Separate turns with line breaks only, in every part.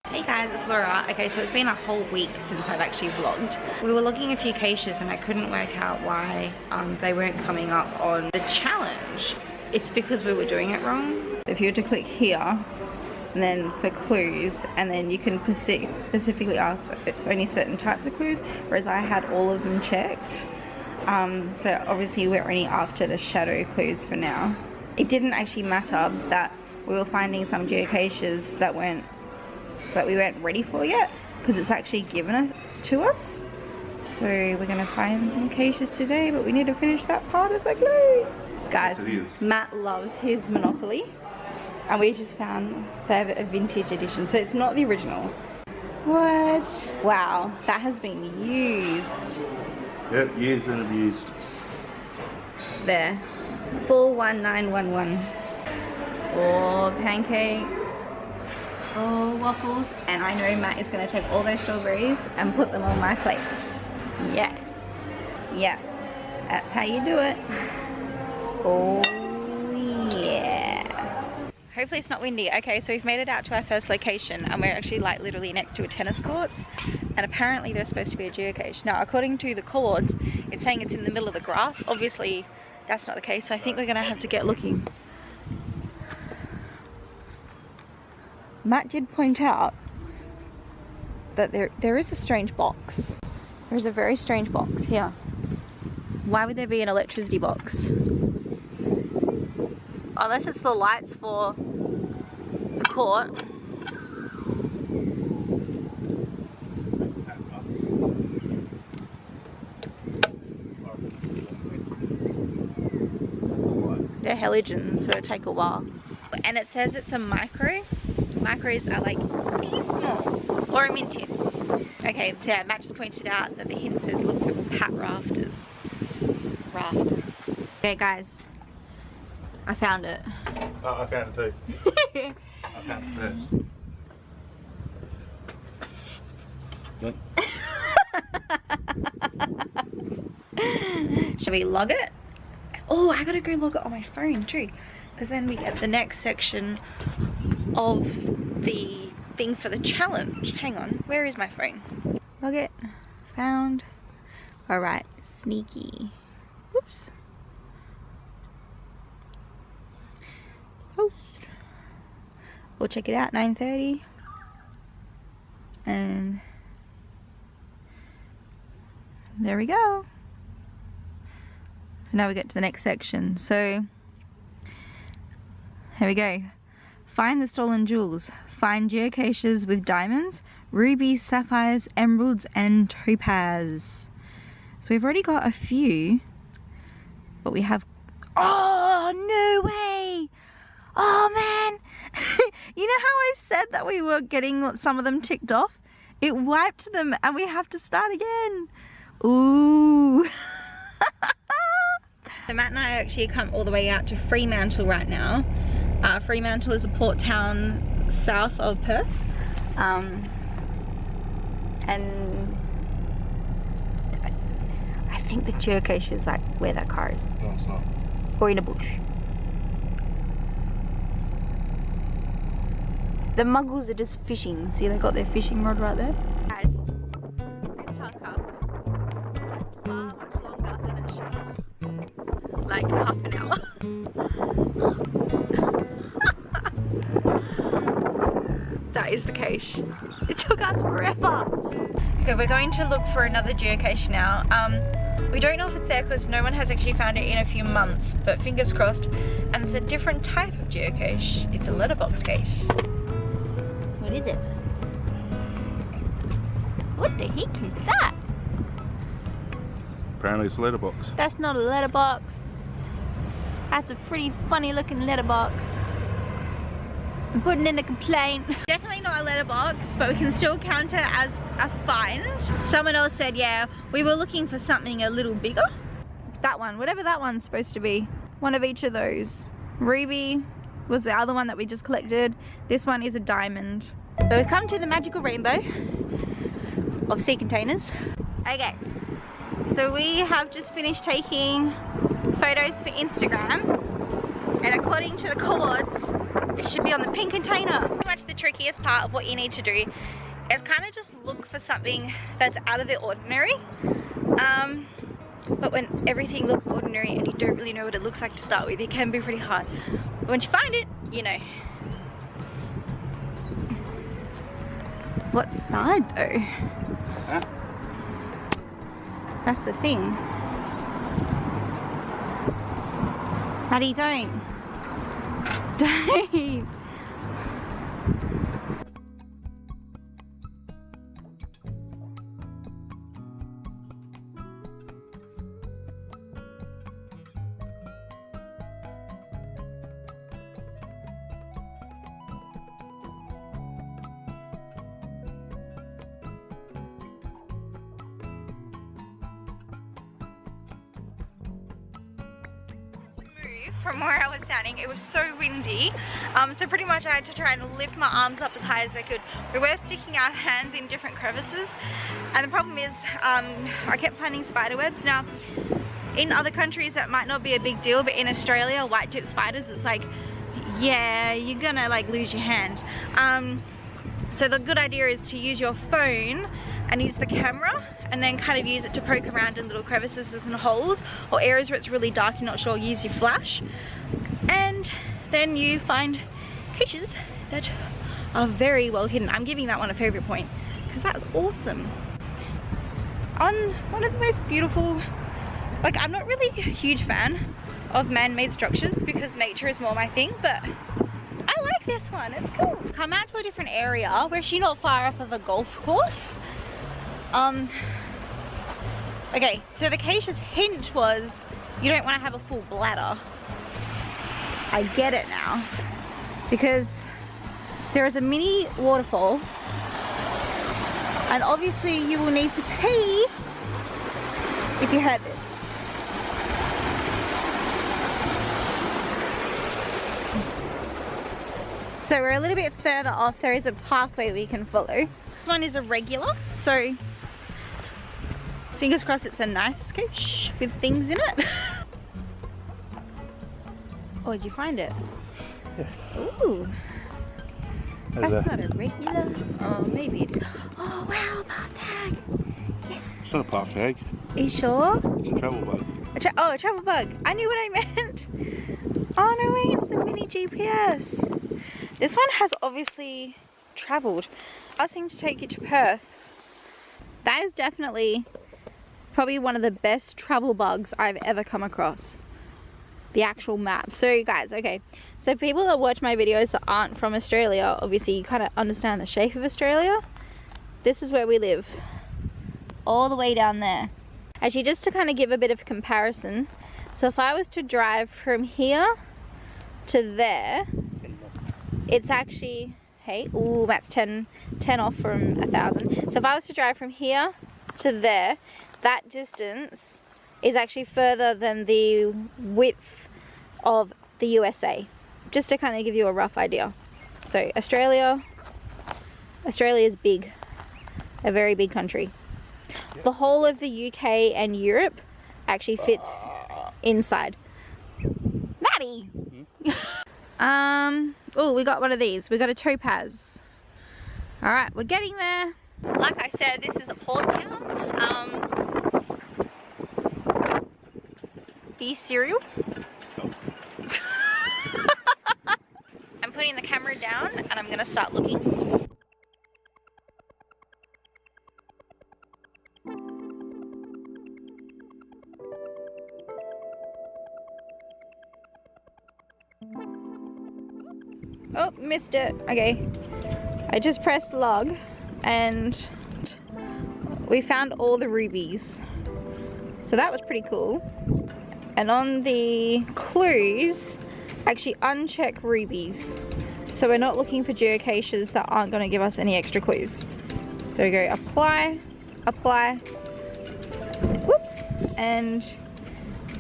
Hey guys, it's Laura. Okay, so it's been a whole week since I've actually vlogged. We were logging a few caches and I couldn't work out why they weren't coming up on the challenge. It's because we were doing it wrong. So if you were to click here, and then for clues, and then you can specifically ask for it's only certain types of clues, whereas I had all of them checked. So obviously we're only after the shadow clues for now. It didn't actually matter that we were finding some geocaches that we weren't ready for yet, because it's actually given it to us. So we're gonna find some caches today, but we need to finish that part of the glue. Guys, Matt loves his Monopoly, and we just found they have a vintage edition, so it's not the original. What? Wow, that has been used.
Yep, used and abused.
There, 41911. Oh, pancakes. Oh, waffles. And I know Matt is going to take all those strawberries and put them on my plate. Yes. Yeah, that's how you do it. Oh yeah. Hopefully it's not windy. Okay, so we've made it out to our first location and we're actually like literally next to a tennis courts, and apparently there's supposed to be a geocache. Now according to the cords, it's saying it's in the middle of the grass. Obviously that's not the case, so I think we're gonna have to get looking. Matt did point out that there is a strange box. There's a very strange box here. Why would there be an electricity box? Unless it's the lights for the court. They're halogens, so it'll take a while. And it says it's a micro. Micros are like small, or a mint tin. Okay, so yeah, Matt just pointed out that the hint says look for pat rafters. Okay guys, I found it.
Oh, I found it too. I found it first.
Shall we log it? Oh, I gotta go log it on my phone too, because then we get the next section of the thing for the challenge. Hang on, where is my phone? Log it. Found. Alright, sneaky. Whoops. Post. We'll check it out, 9:30. And there we go. So now we get to the next section. So here we go. Find the stolen jewels. Find geocaches with diamonds, rubies, sapphires, emeralds, and topaz. So we've already got a few, but we have... Oh, no way! Oh, man! You know how I said that we were getting some of them ticked off? It wiped them and we have to start again. Ooh. So Matt and I actually come all the way out to Fremantle right now. Fremantle is a port town south of Perth, and I think the geocache is like where that car is.
No, it's not.
Or in a bush. The muggles are just fishing. See, they got their fishing rod right there. Guys, this task's far much longer than it should. Like half an hour. That is the cache. It took us forever. Okay, we're going to look for another geocache now. We don't know if it's there because no one has actually found it in a few months, but fingers crossed. And it's a different type of geocache. It's a letterbox cache. What is it? What the heck is that?
Apparently it's a letterbox.
That's not a letterbox. That's a pretty funny looking letterbox. I'm putting in a complaint. Definitely not a letterbox, but we can still count it as a find. Someone else said, yeah, we were looking for something a little bigger. That one, whatever that one's supposed to be. One of each of those. Ruby was the other one that we just collected. This one is a diamond. So we've come to the magical rainbow of sea containers. Okay, so we have just finished taking photos for Instagram, and according to the cords, It should be on the pink container. Pretty much the trickiest part of what you need to do is kind of just look for something that's out of the ordinary. But when everything looks ordinary and you don't really know what it looks like to start with, it can be pretty hard. But once you find it, you know. What side though?
Huh?
That's the thing. Maddie, don't. Don't. From where I was standing, it was so windy, so pretty much I had to try and lift my arms up as high as I could. We were sticking our hands in different crevices, and the problem is I kept finding spider webs. Now in other countries that might not be a big deal, but in Australia, white tip spiders, it's like, yeah, you're gonna like lose your hand. So the good idea is to use your phone and use the camera and then kind of use it to poke around in little crevices and holes, or areas where it's really dark, you're not sure, use your flash. And then you find creatures that are very well hidden. I'm giving that one a favorite point because that's awesome. On one of the most beautiful, like, I'm not really a huge fan of man-made structures because nature is more my thing, but I like this one, it's cool. Come out to a different area. We're actually not far off of a golf course. Okay, so the acacia's hint was you don't want to have a full bladder. I get it now, because there is a mini waterfall, and obviously you will need to pee if you heard this. So we're a little bit further off. There is a pathway we can follow. This one is a regular, so fingers crossed it's a nice coach with things in it. Oh, did you find it? Yeah. Ooh. That's not a regular. Oh, maybe it is. Oh, wow, path tag. Yes.
It's not a path tag.
Are you sure?
It's a travel bug.
Oh, a travel bug. I knew what I meant. Oh, no way, it's a mini GPS. This one has obviously travelled. Asking to take you to Perth. That is definitely probably one of the best travel bugs I've ever come across. The actual map. So guys, okay, so people that watch my videos that aren't from Australia, obviously you kind of understand the shape of Australia. This is where we live, all the way down there. Actually, just to kind of give a bit of comparison, so if I was to drive from here to there, it's actually, hey, ooh, that's 10 off from 1,000. So if I was to drive from here to there, that distance is actually further than the width of the USA, just to kind of give you a rough idea. So Australia is big, a very big country. Yep. The whole of the UK and Europe actually fits inside. Maddie! Oh, we got one of these. We got a topaz. All right, we're getting there. Like I said, this is a port town. Be cereal. I'm putting the camera down and I'm gonna start looking. Oh, missed it. Okay. I just pressed log and we found all the rubies. So that was pretty cool. And on the clues, actually uncheck rubies. So we're not looking for geocaches that aren't going to give us any extra clues. So we go apply, apply, whoops, and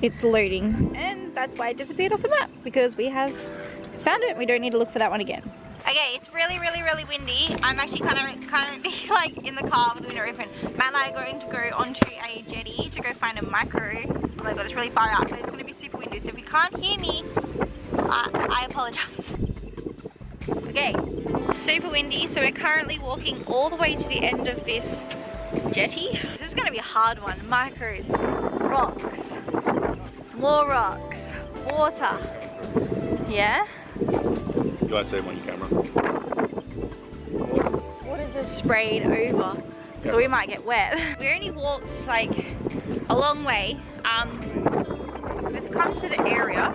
it's loading. And that's why it disappeared off the map, because we have found it. We don't need to look for that one again. Okay, it's really windy. I'm actually currently like in the car with the window open. Matt and I are going to go onto a jetty to go find a micro. Oh my god, it's really far out, so it's going to be super windy. So if you can't hear me, I apologize. Okay, super windy, so we're currently walking all the way to the end of this jetty. This is going to be a hard one. Micros, rocks, more rocks, water. Yeah?
You guys see him on your camera.
Water just sprayed over, so we might get wet. We only walked like a long way. We've come to the area.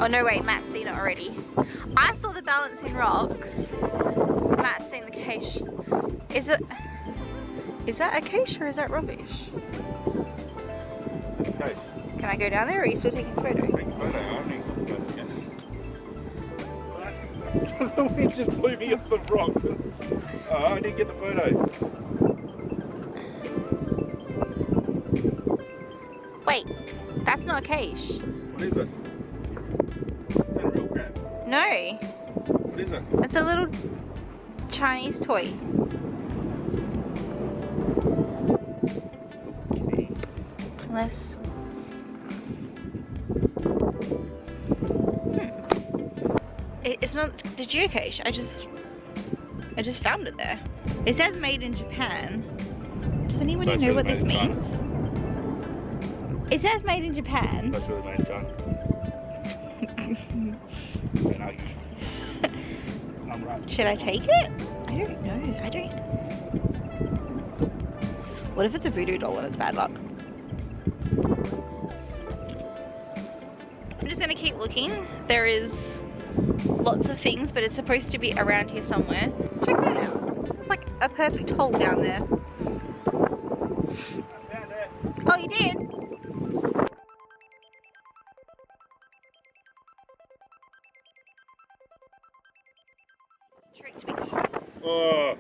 Oh no, wait, Matt's seen it already. I saw the balancing rocks. Matt's seen the acacia. Is that acacia or is that rubbish?
Okay.
Can I go down there or are you still taking a photo?
Take a photo. I haven't even got the photo yet. The wind just blew me off the rocks. Oh, I didn't get the photo.
Wait, that's not acacia.
What is it? Is that a real crab?
No,
What is it?
it's a little Chinese toy. Unless... It's not the geocache. I just found it there. It says made in Japan. Does anyone
That's
know
really
what
made
this
in China.
means? It says made in Japan.
That's really made in China. Don't argue. I'm right.
Should I take it? I don't know. I don't. What if it's a voodoo doll and it's bad luck? I'm just gonna keep looking. There is lots of things, but it's supposed to be around here somewhere. Check that out. It's like a perfect hole down there.
I found it.
Oh, you did? Tricked me.
Oh,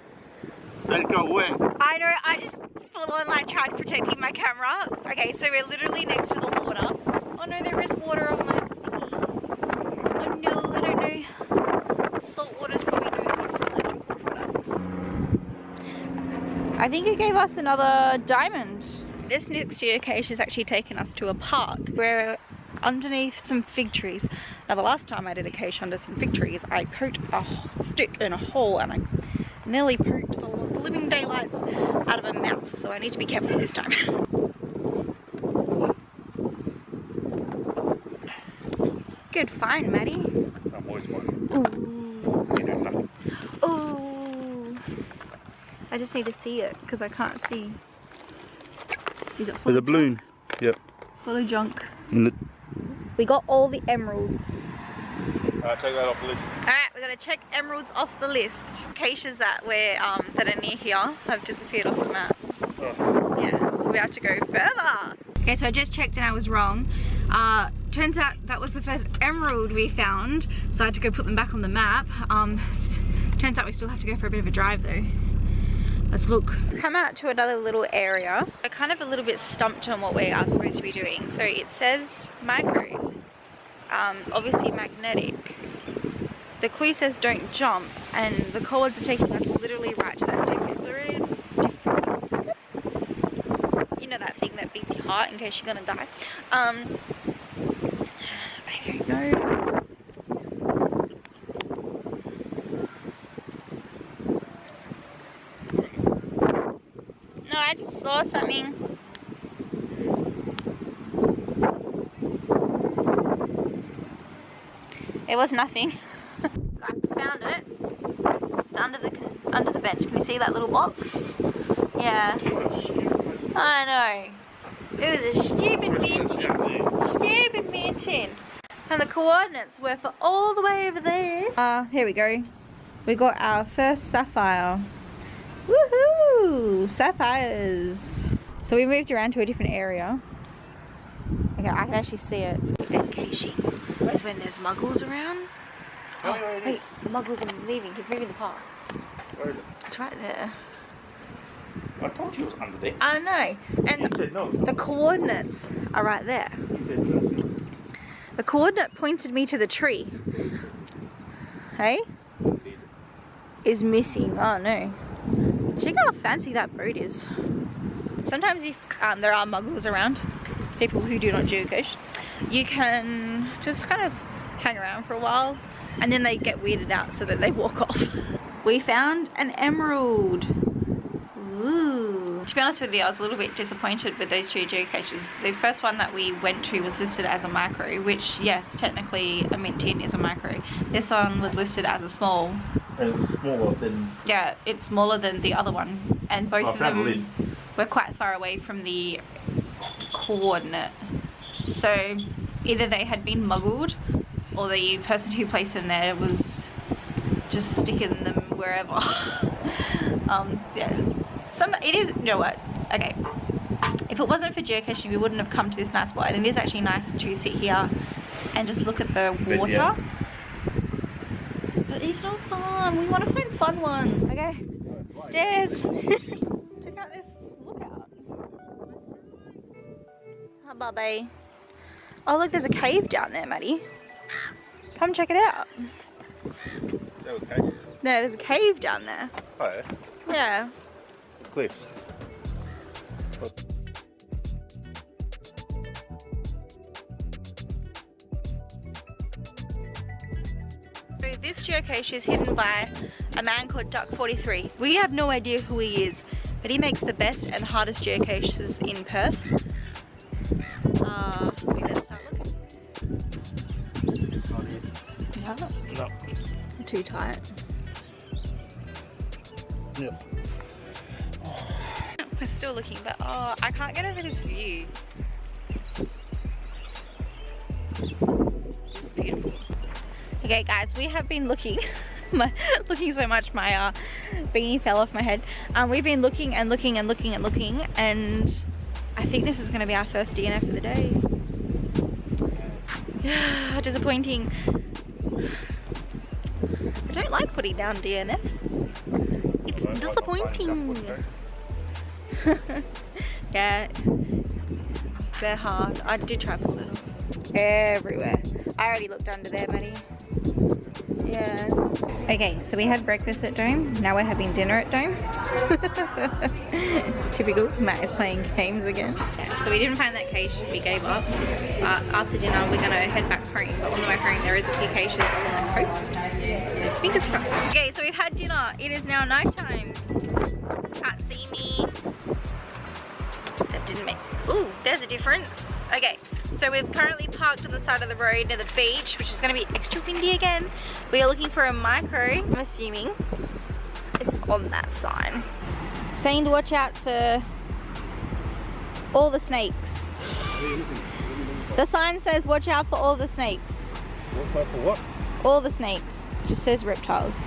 that got wet.
I know, I just full on like tried protecting my camera. Okay, so we're literally next to the water. Oh no, there is water on my thingy. Oh no, I don't know. Salt water's probably no good for electrical products. I think it gave us another diamond. This next geocache has actually taken us to a park. We're underneath some fig trees. Now the last time I did a cache under some fig trees, I poked a stick in a hole and I nearly poked the living daylights out of a mouse, so I need to be careful this time. Good find, Maddie.
I'm always fine.
Ooh.
You do nothing.
Ooh. I just need to see it because I can't see. Is it full
There's a
of
balloon. Yep.
full of junk?
In the...
We got all the emeralds.
Alright, take that off the list.
Alright, we're gonna check emeralds off the list. Acacias that that are near here have disappeared off the map.
Oh.
Yeah, so we have to go further. Okay, so I just checked and I was wrong. Turns out that was the first emerald we found, so I had to go put them back on the map. Turns out we still have to go for a bit of a drive though. Let's look. Come out to another little area. We're kind of a little bit stumped on what we are supposed to be doing. So it says micro, obviously magnetic. The clue says don't jump, and the coords are taking us literally right to that defibrillator. You know that thing that beats your heart in case you're gonna die. I don't know. No, I just saw something. It was nothing. I found it. It's under the bench. Can you see that little box? Yeah. I know. It was a stupid mountain. Stupid mountain. And the coordinates were for all the way over there. Here we go. We got our first sapphire. Woohoo! Sapphires. So we moved around to a different area. Okay, I can actually see it. Caching is when there's muggles around. Oh, wait, the muggles are leaving. He's moving the park.
Where is it?
It's right there.
I told you it was under there.
I know. And
You said no.
the coordinates are right there.
You said no.
The coordinate pointed me to the tree. Hey? Is missing. Oh no. Check out how fancy that boat is. Sometimes if there are muggles around, people who do not geocache, you can just kind of hang around for a while and then they get weirded out so that they walk off. We found an emerald. Ooh. To be honest with you, I was a little bit disappointed with those two geocaches. The first one that we went to was listed as a micro, which yes, technically a mint tin is a micro. This one was listed as a small.
And it's smaller than...
Yeah, it's smaller than the other one. And both of them were quite far away from the coordinate. So either they had been muggled or the person who placed them there was just sticking them wherever. Yeah. It is, you know what, okay, if it wasn't for geocaching we wouldn't have come to this nice spot, and it is actually nice to sit here and just look at the water. Yeah. But it's not fun, we want to find fun one. Okay, stairs. Check out this lookout. Hi Bubby. Oh look, there's a cave down there, Maddie. Come check it out.
That was caves?
No, there's a cave down there.
Oh yeah?
Yeah.
Cliffs.
So this geocache is hidden by a man called Duck43. We have no idea who he is, but he makes the best and hardest geocaches in Perth. We better start looking. No.
No.
They're too tight.
Yeah.
We're still looking, but oh, I can't get over this view. It's beautiful. Okay guys, we have been looking, looking so much my beanie fell off my head. We've been looking and looking and looking and looking, and I think this is going to be our first DNF of the day. Disappointing. I don't like putting down DNFs. It's disappointing. Yeah, they're hard. I did try to put it on. Everywhere. I already looked under there, Maddie. Yeah. Okay, so we had breakfast at Dome. Now we're having dinner at Dome. Typical. Matt is playing games again. Yeah, so we didn't find that cache. We gave up. After dinner, we're going to head back home. But on the way home, there is a few caches along the coast. Fingers crossed. Okay, so we've had dinner. It is now night time. Can't see me. That didn't make... Ooh, there's a difference. Okay, so we've currently parked on the side of the road near the beach, which is going to be extra windy again. We are looking for a micro. I'm assuming it's on that sign. It's saying to watch out for all the snakes. The sign says watch out for all the snakes.
Watch out for what?
All the snakes. It just says reptiles.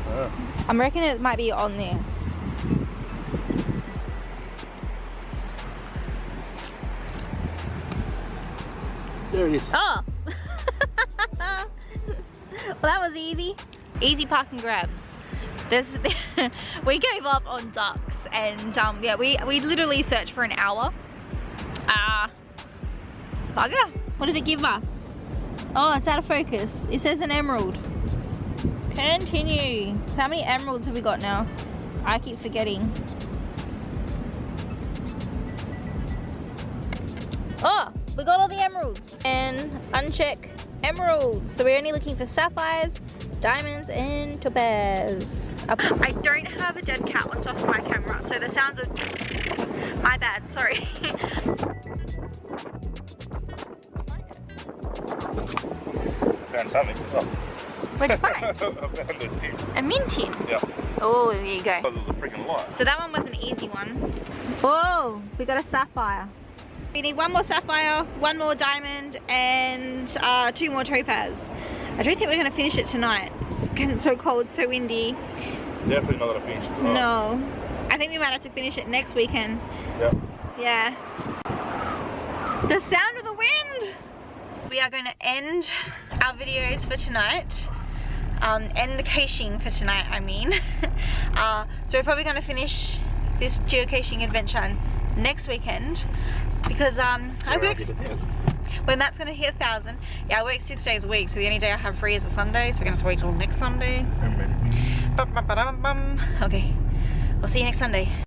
Ah.
I'm reckoning it might be on this.
There it is.
Oh! Well, that was easy. Easy park and grabs. We gave up on ducks, and yeah, we literally searched for an hour. Bugger. What did it give us? Oh, it's out of focus. It says an emerald. Continue. So how many emeralds have we got now? I keep forgetting. Oh, we got all the emeralds. And uncheck emeralds. So we're only looking for sapphires, diamonds, and topaz. I don't have a dead cat on top of my camera, so the sounds of... My bad, sorry.
Found something. Oh.
What'd you find?
I found a tin.
A mint tin?
Yeah.
Oh, there you go.
Because it was a freaking light.
So that one was an easy one. Whoa, we got a sapphire. We need one more sapphire, one more diamond, and 2 more topaz. I don't think we're going to finish it tonight. It's getting so cold, so windy.
Definitely not going to finish it tonight.
No. I think we might have to finish it next weekend.
Yep.
Yeah. The sound of the wind! We are going to end our videos for tonight. End the caching for tonight, I mean. So we're probably going to finish this geocaching adventure next weekend. Because I work... When Matt's going to hit 1,000. Yeah, I work 6 days a week, so the only day I have free is a Sunday, so we're going to have to wait till next Sunday. Okay, we'll see you next Sunday.